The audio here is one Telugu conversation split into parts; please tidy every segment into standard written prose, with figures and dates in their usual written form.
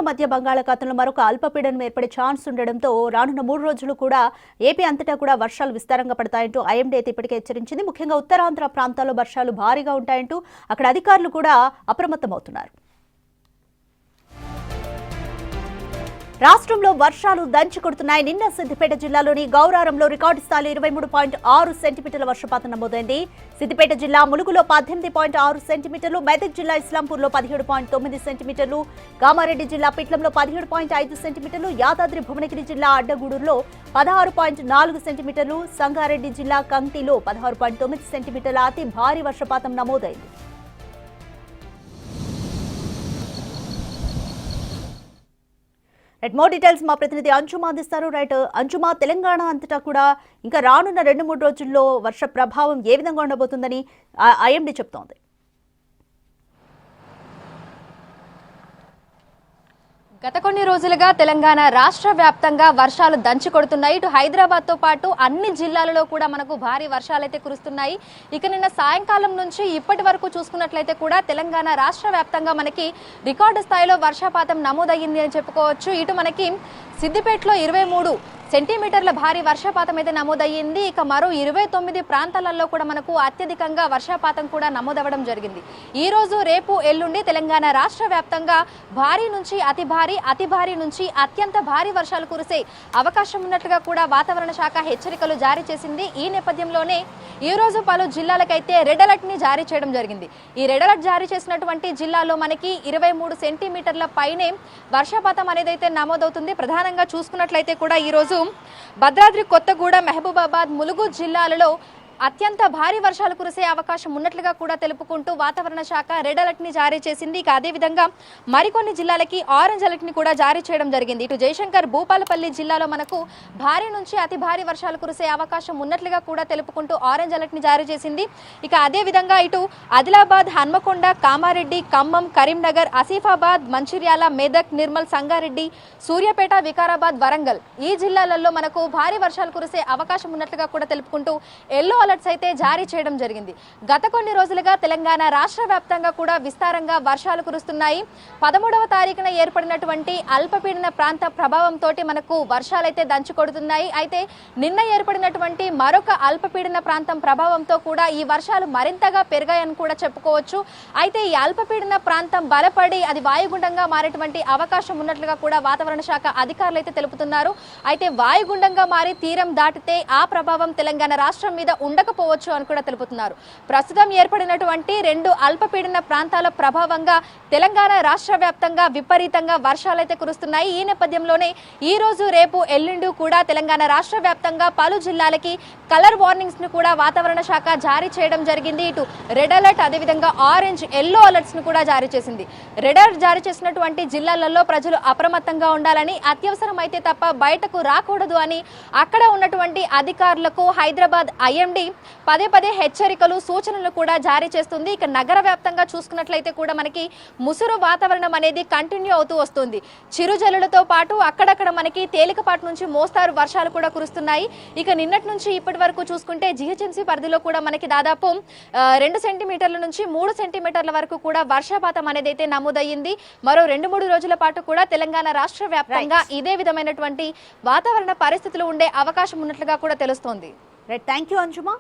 మధ్య బంగాళాఖాతంలో మరొక అల్పపీడనం ఏర్పడే ఛాన్స్ ఉండడంతో రానున్న 3 రోజులు కూడా ఏపీ అంతటా కూడా వర్షాలు విస్తారంగా పడతాయంటూ ఐఎండీ అయితే ఇప్పటికే హెచ్చరించింది. ముఖ్యంగా ఉత్తరాంధ్ర ప్రాంతాల్లో వర్షాలు భారీగా ఉంటాయంటూ అక్కడ అధికారులు కూడా అప్రమత్తమవుతున్నారు. రాష్ట్రంలో వర్షాలు దంచి కొడుతున్నాయి. నిన్న సిద్దిపేట జిల్లాలోని గౌరారంలో రికార్డు స్థాయిలో 23.6 సెంటీమీటర్ల వర్షపాతం నమోదైంది. సిద్దిపేట జిల్లా ములుగులో 18.6 సెంటీమీటర్లు, మెదక్ జిల్లా ఇస్లాంపూర్లో 17.9 సెంటీమీటర్లు, కామారెడ్డి జిల్లా పిట్లంలో 17.5 సెంటీమీటర్లు, యాదాద్రి భువనగిరి జిల్లా అడ్డగూడూరులో 16.4 సెంటీమీటర్లు, సంగారెడ్డి జిల్లా కంకిలో 16.9 సెంటీమీటర్ల అతి భారీ వర్షపాతం నమోదైంది. మోర్ డీటెయిల్స్ మా ప్రతినిధి అంజుమా అందిస్తారు. అంజుమా, తెలంగాణ అంతటా కూడా ఇంకా రానున్న 2-3 రోజుల్లో వర్ష ప్రభావం ఏ విధంగా ఉండబోతుందని ఐఎండీ చెప్తోంది? గత కొన్ని రోజులుగా తెలంగాణ రాష్ట్ర వ్యాప్తంగా వర్షాలు దంచి కొడుతున్నాయి. ఇటు హైదరాబాద్ తో పాటు అన్ని జిల్లాలలో కూడా మనకు భారీ వర్షాలు అయితే కురుస్తున్నాయి. ఇక నిన్న సాయంకాలం నుంచి ఇప్పటి వరకు చూసుకున్నట్లయితే కూడా తెలంగాణ రాష్ట్ర వ్యాప్తంగా మనకి రికార్డు స్థాయిలో వర్షపాతం నమోదయ్యింది అని చెప్పుకోవచ్చు. ఇటు మనకి సిద్దిపేటలో 23 సెంటీమీటర్ల భారీ వర్షపాతం అయితే నమోదయ్యింది. ఇక మరో 29 ప్రాంతాలలో కూడా మనకు అత్యధికంగా వర్షపాతం కూడా నమోదవ్వడం జరిగింది. ఈ రోజు, రేపు, ఎల్లుండి తెలంగాణ రాష్ట్ర వ్యాప్తంగా భారీ నుంచి అతి భారీ నుంచి అత్యంత భారీ వర్షాలు కురిసే అవకాశం ఉన్నట్లుగా కూడా వాతావరణ శాఖ హెచ్చరికలు జారీ చేసింది. ఈ నేపథ్యంలోనే ఈ రోజు పలు జిల్లాలకైతే రెడ్ అలర్ట్ ని జారీ చేయడం జరిగింది. ఈ రెడ్ అలర్ట్ జారీ చేసినటువంటి జిల్లాలో మనకి 23 సెంటీమీటర్ల పైనే వర్షపాతం అనేది అయితే నమోదవుతుంది. ప్రధానంగా చూసుకున్నట్లయితే కూడా ఈ రోజు భద్రాద్రి కొత్తగూడెం, మహబూబాబాద్, ములుగు జిల్లాలలో అత్యంత భారీ వర్షాలు కురిసే అవకాశం ఉన్నట్లుగా కూడా తెలుపుకుంటూ వాతావరణ శాఖ రెడ్ అలర్ట్ ని జారీ చేసింది. ఇక అదేవిధంగా మరికొన్ని జిల్లాలకి ఆరెంజ్ అలర్ట్ ని కూడా జారీ చేయడం జరిగింది. ఇటు జయశంకర్, భూపాలపల్లి జిల్లాలో మనకు భారీ నుంచి అతి భారీ వర్షాలు కురిసే అవకాశం ఉన్నట్లుగా కూడా తెలుపుకుంటూ ఆరెంజ్ అలర్ట్ ని జారీ చేసింది. ఇక అదేవిధంగా ఇటు ఆదిలాబాద్, హన్మకొండ, కామారెడ్డి, ఖమ్మం, కరీంనగర్, ఆసిఫాబాద్, మంచిర్యాల, మెదక్, నిర్మల్, సంగారెడ్డి, సూర్యాపేట, వికారాబాద్, వరంగల్ ఈ జిల్లాలలో మనకు భారీ వర్షాలు కురిసే అవకాశం ఉన్నట్లుగా కూడా తెలుపుకుంటూ ఎల్లో అలర్ట్స్ అయితే జారీ చేయడం జరిగింది. గత కొన్ని రోజులుగా తెలంగాణ రాష్ట్ర వ్యాప్తంగా కూడా విస్తారంగా వర్షాలు కురుస్తున్నాయి. 13వ తారీఖున ఏర్పడినటువంటి అల్పపీడన ప్రాంత ప్రభావంతో మనకు వర్షాలైతే దంచి కొడుతున్నాయి. అయితే నిన్న ఏర్పడినటువంటి మరొక అల్పపీడన ప్రాంతం ప్రభావంతో కూడా ఈ వర్షాలు మరింతగా పెరిగాయని కూడా చెప్పుకోవచ్చు. అయితే ఈ అల్పపీడన ప్రాంతం బలపడి అది వాయుగుండంగా మారేటువంటి అవకాశం ఉన్నట్లుగా కూడా వాతావరణ శాఖ అధికారులు అయితే తెలుపుతున్నారు. అయితే వాయుగుండంగా మారి తీరం దాటితే ఆ ప్రభావం తెలంగాణ రాష్ట్రం మీద ఉండకపోవచ్చు అని కూడా తెలుపుతున్నారు. ప్రస్తుతం ఏర్పడినటువంటి 2 అల్పపీడన ప్రాంతాల ప్రభావంగా తెలంగాణ రాష్ట్ర వ్యాప్తంగా విపరీతంగా వర్షాలైతే కురుస్తున్నాయి. ఈ నేపథ్యంలోనే ఈ రోజు, రేపు, ఎల్లుండి కూడా తెలంగాణ రాష్ట్ర వ్యాప్తంగా పలు జిల్లాలకి కలర్ వార్నింగ్స్ ను కూడా వాతావరణ శాఖ జారీ చేయడం జరిగింది. ఇటు రెడ్ అలర్ట్, అదేవిధంగా ఆరెంజ్, ఎల్లో అలర్ట్స్ ను కూడా జారీ చేసింది. రెడ్ అలర్ట్ జారీ చేసినటువంటి జిల్లాలలో ప్రజలు అప్రమత్తంగా ఉండాలని, అత్యవసరం అయితే తప్ప బయటకు రాకూడదు అని అక్కడ ఉన్నటువంటి అధికారులకు హైదరాబాద్ ఐఎండీ పదే హెచ్చరికలు, సూచనలు కూడా జారీ చేస్తుంది. ఇక నగర వ్యాప్తంగా చూసుకున్నట్లయితే కూడా మనకి ముసురు వాతావరణం అనేది కంటిన్యూ అవుతూ వస్తుంది. చిరుజల్లులతో పాటు అక్కడక్కడ మనకి తేలికపాటి నుంచి మోస్తారు వర్షాలు కూడా కురుస్తున్నాయి. ఇక నిన్నటి నుంచి ఇప్పటి వరకు చూసుకుంటే జీహెచ్ఎంసీ పరిధిలో కూడా మనకి దాదాపు 2 సెంటీమీటర్ల నుంచి 3 సెంటీమీటర్ల వరకు కూడా వర్షపాతం అనేది అయితే నమోదయ్యింది. మరో 2-3 రోజుల పాటు కూడా తెలంగాణ రాష్ట్ర వ్యాప్తంగా ఇదే విధమైనటువంటి వాతావరణ పరిస్థితులు ఉండే అవకాశం ఉన్నట్లుగా కూడా తెలుస్తోంది. Thank you అంజుమా.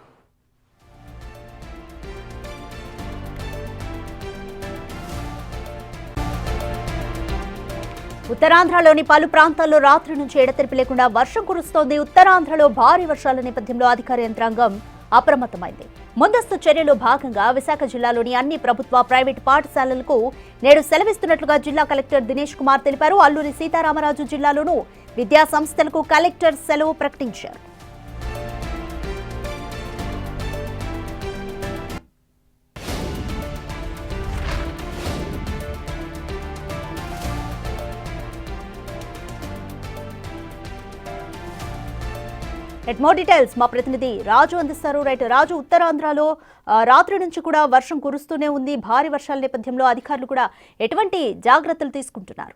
ఉత్తరాంధ్రలోని పలు ప్రాంతాల్లో రాత్రి నుంచి ఎడతెరిపి లేకుండా వర్షం కురుస్తోంది. ఉత్తరాంధ్రలో భారీ వర్షాల నేపథ్యంలో అధికార యంత్రాంగం అప్రమత్తమైంది. ముందస్తు చర్యలో భాగంగా విశాఖ జిల్లాలోని అన్ని ప్రభుత్వ, ప్రైవేటు పాఠశాలలకు నేడు సెలవిస్తున్నట్లుగా జిల్లా కలెక్టర్ దినేష్ కుమార్ తెలిపారు. అల్లూరి సీతారామరాజు జిల్లాలోనూ విద్యా సంస్థలకు కలెక్టర్ సెలవు ప్రకటించారు. మోర్ డీటెయిల్స్ మా ప్రతినిధి రాజు అందిస్తారు. రాజు, ఉత్తరాంధ్రలో రాత్రి నుంచి కూడా వర్షం కురుస్తూనే ఉంది. భారీ వర్షాల నేపథ్యంలో అధికారులు కూడా ఎటువంటి జాగ్రత్తలు తీసుకుంటున్నారు?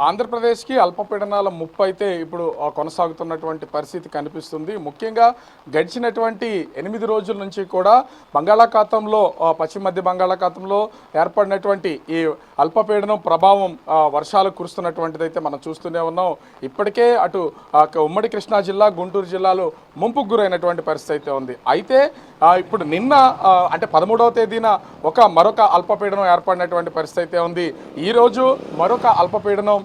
ఆంధ్రప్రదేశ్కి అల్పపీడనాల ముప్పు అయితే ఇప్పుడు కొనసాగుతున్నటువంటి పరిస్థితి కనిపిస్తుంది. ముఖ్యంగా గడిచినటువంటి 8 రోజుల నుంచి కూడా బంగాళాఖాతంలో పశ్చిమ మధ్య బంగాళాఖాతంలో ఏర్పడినటువంటి ఈ అల్పపీడనం ప్రభావం వర్షాలు కురుస్తున్నటువంటిది అయితే మనం చూస్తూనే ఉన్నాం. ఇప్పటికే అటు ఉమ్మడి కృష్ణా జిల్లా, గుంటూరు జిల్లాలో ముంపుకు గురైనటువంటి పరిస్థితి అయితే ఉంది. అయితే ఇప్పుడు నిన్న అంటే 13వ తేదీన మరొక అల్పపీడనం ఏర్పడినటువంటి పరిస్థితి అయితే ఉంది. ఈరోజు మరొక అల్పపీడనం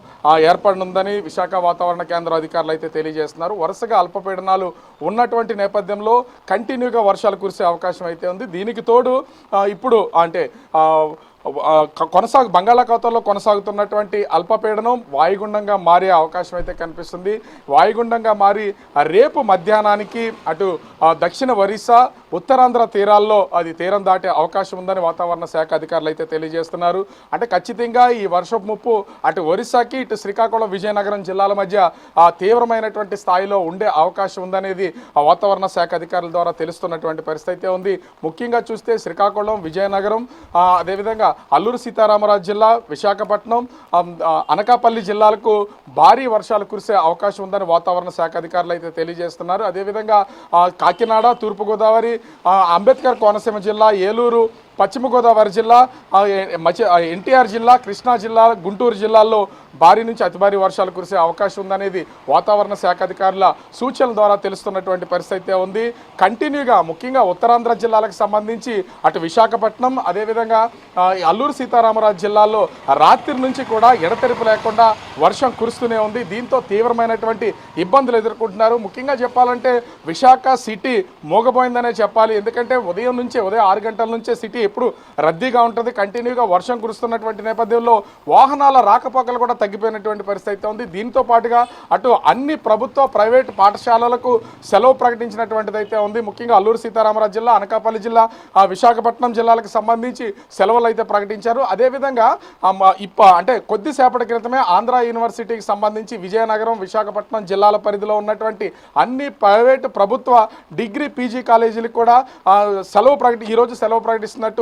ఏర్పడనుందని విశాఖ వాతావరణ కేంద్ర అధికారులు అయితే తెలియజేస్తున్నారు. వరుసగా అల్పపీడనాలు ఉన్నటువంటి నేపథ్యంలో కంటిన్యూగా వర్షాలు కురిసే అవకాశం అయితే ఉంది. దీనికి తోడు ఇప్పుడు అంటే బంగాళాఖాతంలో కొనసాగుతున్నటువంటి అల్పపీడనం వాయుగుండంగా మారే అవకాశం అయితే కనిపిస్తుంది. వాయుగుండంగా మారి రేపు మధ్యాహ్నానికి అటు దక్షిణ ఒరిస్సా, ఉత్తరాంధ్ర తీరాల్లో అది తీరం దాటే అవకాశం ఉందని వాతావరణ శాఖ అధికారులు అయితే తెలియజేస్తున్నారు. అంటే ఖచ్చితంగా ఈ వర్షపు ముప్పు అటు ఒరిస్సాకి, ఇటు శ్రీకాకుళం, విజయనగరం జిల్లాల మధ్య తీవ్రమైనటువంటి స్థాయిలో ఉండే అవకాశం ఉందనేది వాతావరణ శాఖ అధికారుల ద్వారా తెలుస్తున్నటువంటి పరిస్థితి అయితే ఉంది. ముఖ్యంగా చూస్తే శ్రీకాకుళం, విజయనగరం, అదేవిధంగా అల్లూరు సీతారామరాజు జిల్లా, విశాఖపట్నం, అనకాపల్లి జిల్లాలకు భారీ వర్షాలు కురిసే అవకాశం ఉందని వాతావరణ శాఖ అధికారులు అయితే తెలియజేస్తున్నారు. అదేవిధంగా కాకినాడ, తూర్పుగోదావరి, అంబేద్కర్ కోనసీమ జిల్లా, ఏలూరు, పశ్చిమ గోదావరి జిల్లా, ఎన్టీఆర్ జిల్లా, కృష్ణా జిల్లా, గుంటూరు జిల్లాల్లో భారీ నుంచి అతి భారీ వర్షాలు కురిసే అవకాశం ఉందనేది వాతావరణ శాఖ అధికారుల సూచనల ద్వారా తెలుస్తున్నటువంటి పరిస్థితి ఉంది. కంటిన్యూగా ముఖ్యంగా ఉత్తరాంధ్ర జిల్లాలకు సంబంధించి అటు విశాఖపట్నం, అదేవిధంగా అల్లూరు సీతారామరాజు జిల్లాలో రాత్రి నుంచి కూడా ఎడతెరిపి లేకుండా వర్షం కురుస్తూనే ఉంది. దీంతో తీవ్రమైనటువంటి ఇబ్బందులు ఎదుర్కొంటున్నారు. ముఖ్యంగా చెప్పాలంటే విశాఖ సిటీ మోగపోయిందనే చెప్పాలి. ఎందుకంటే ఉదయం 6 గంటల నుంచే సిటీ ఎప్పుడు రద్దీగా ఉంటుంది. కంటిన్యూగా వర్షం కురుస్తున్నటువంటి నేపథ్యంలో వాహనాల రాకపోకలు కూడా తగ్గిపోయినటువంటి పరిస్థితి ఉంది. దీంతో పాటుగా అటు అన్ని ప్రభుత్వ, ప్రైవేటు పాఠశాలలకు సెలవు ప్రకటించినటువంటిది అయితే ఉంది. ముఖ్యంగా అల్లూరు సీతారామరాజు జిల్లా, అనకాపల్లి జిల్లా, విశాఖపట్నం జిల్లాలకు సంబంధించి సెలవులు అయితే ప్రకటించారు. అదేవిధంగా అంటే కొద్దిసేపటి క్రితమే ఆంధ్ర యూనివర్సిటీకి సంబంధించి విజయనగరం, విశాఖపట్నం జిల్లాల పరిధిలో ఉన్నటువంటి అన్ని ప్రైవేటు, ప్రభుత్వ డిగ్రీ, పీజీ కాలేజీలకు కూడా ఈరోజు సెలవు ప్రకటిస్తున్నట్టు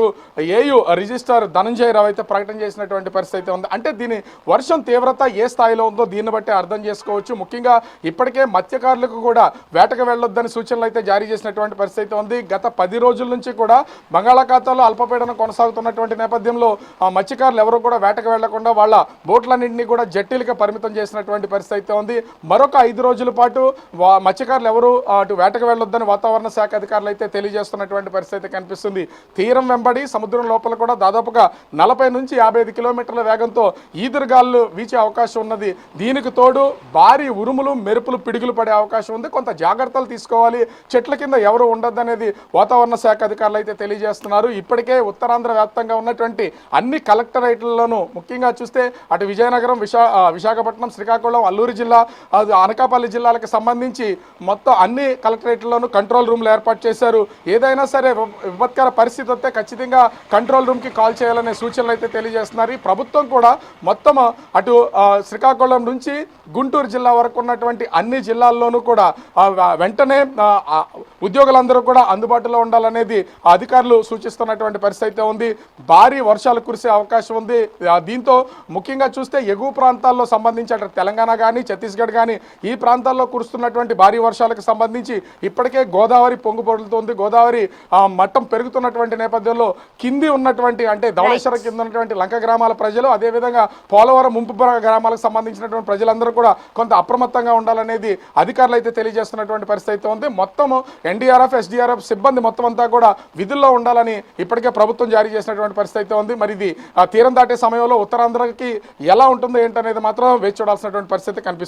ఏయూ రిజిస్ట్రార్ ధనంజయ రావు అయితే ప్రకటన చేసినటువంటి పరిస్థితి ఉంది. అంటే దీని వర్షం తీవ్రత ఏ స్థాయిలో ఉందో దీన్ని బట్టి అర్థం చేసుకోవచ్చు. ముఖ్యంగా ఇప్పటికే మత్స్యకారులకు కూడా వేటకు వెళ్ళొద్దని సూచనలు అయితే జారీ చేసినటువంటి పరిస్థితి ఉంది. గత 10 రోజుల నుంచి కూడా బంగాళాఖాతంలో అల్పపీడనం కొనసాగుతున్నటువంటి నేపథ్యంలో మత్స్యకారులు ఎవరు కూడా వేటకు వెళ్లకుండా వాళ్ళ బోట్లన్నింటినీ కూడా జట్టీలకు పరిమితం చేసినటువంటి పరిస్థితి ఉంది. మరొక 5 రోజుల పాటు మత్స్యకారులు ఎవరు అటు వేటకు వెళ్ళొద్దని వాతావరణ శాఖ అధికారులు అయితే తెలియజేస్తున్నటువంటి పరిస్థితి కనిపిస్తుంది. తీరం వెంబడి సముద్రం లోపల కూడా దాదాపుగా 40 నుంచి 55 కిలోమీటర్ల వేగంతో ఈదురుగాలు వీచే అవకాశం ఉన్నది. దీనికి తోడు భారీ ఉరుములు, మెరుపులు, పిడుగులు పడే అవకాశం ఉంది. కొంత జాగ్రత్తలు తీసుకోవాలి. చెట్ల కింద ఎవరు ఉండొద్దనేది వాతావరణ శాఖ అధికారులు అయితే తెలియజేస్తున్నారు. ఇప్పటికే ఉత్తరాంధ్ర వ్యాప్తంగా ఉన్నటువంటి అన్ని కలెక్టరేట్లలోనూ ముఖ్యంగా చూస్తే అటు విజయనగరం, విశాఖపట్నం, శ్రీకాకుళం, అల్లూరు జిల్లా, అనకాపల్లి జిల్లాలకు సంబంధించి మొత్తం అన్ని కలెక్టరేట్లలోనూ కంట్రోల్ రూమ్లు ఏర్పాటు చేశారు. ఏదైనా సరే విపత్కర పరిస్థితి వస్తే ఖచ్చితంగా కంట్రోల్ రూమ్కి కాల్ చేయాలనే సూచనలు అయితే తెలియజేస్తున్నారు. ఈ ప్రభుత్వం కూడా మొత్తం అటు శ్రీకాకుళం నుంచి గుంటూరు జిల్లా వరకు ఉన్నటువంటి అన్ని జిల్లాల్లోనూ కూడా వెంటనే ఉద్యోగులందరూ కూడా అందుబాటులో ఉండాలనేది అధికారులు సూచిస్తున్నటువంటి పరిస్థితి ఉంది. భారీ వర్షాలు కురిసే అవకాశం ఉంది. దీంతో ముఖ్యంగా చూస్తే ఎగువ ప్రాంతాల్లో సంబంధించి అటు తెలంగాణ కానీ, ఛత్తీస్గఢ్ కానీ ఈ ప్రాంతాల్లో కురుస్తున్నటువంటి భారీ వర్షాలకు సంబంధించి ఇప్పటికే గోదావరి పొంగుపొరులుతోంది. గోదావరి మట్టం పెరుగుతున్నటువంటి నేపథ్యంలో కింది ఉన్నటువంటి అంటే ధవళేశ్వరం కింద ఉన్నటువంటి లంక గ్రామాల ప్రజలు, అదేవిధంగా పోలవరం ముంపు గ్రామాలకు సంబంధించినటువంటి ప్రజలందరూ కూడా కొంత అప్రమత్తంగా ఉండాలనేది అధికారులు అయితే తెలియజేస్తున్నటువంటి పరిస్థితి ఉంది. మొత్తం ఎన్డీఆర్ఎఫ్, ఎస్డీఆర్ఎఫ్ సిబ్బంది మొత్తం అంతా కూడా విధుల్లో ఉండాలని ఇప్పటికే ప్రభుత్వం జారీ చేసినటువంటి పరిస్థితి ఉంది. మరి ఇది తీరం దాటే సమయంలో ఉత్తరాంధ్రకి ఎలా ఉంటుందో ఏంటనేది మాత్రం వేచి చూడాల్సినటువంటి పరిస్థితి కనిపిస్తుంది.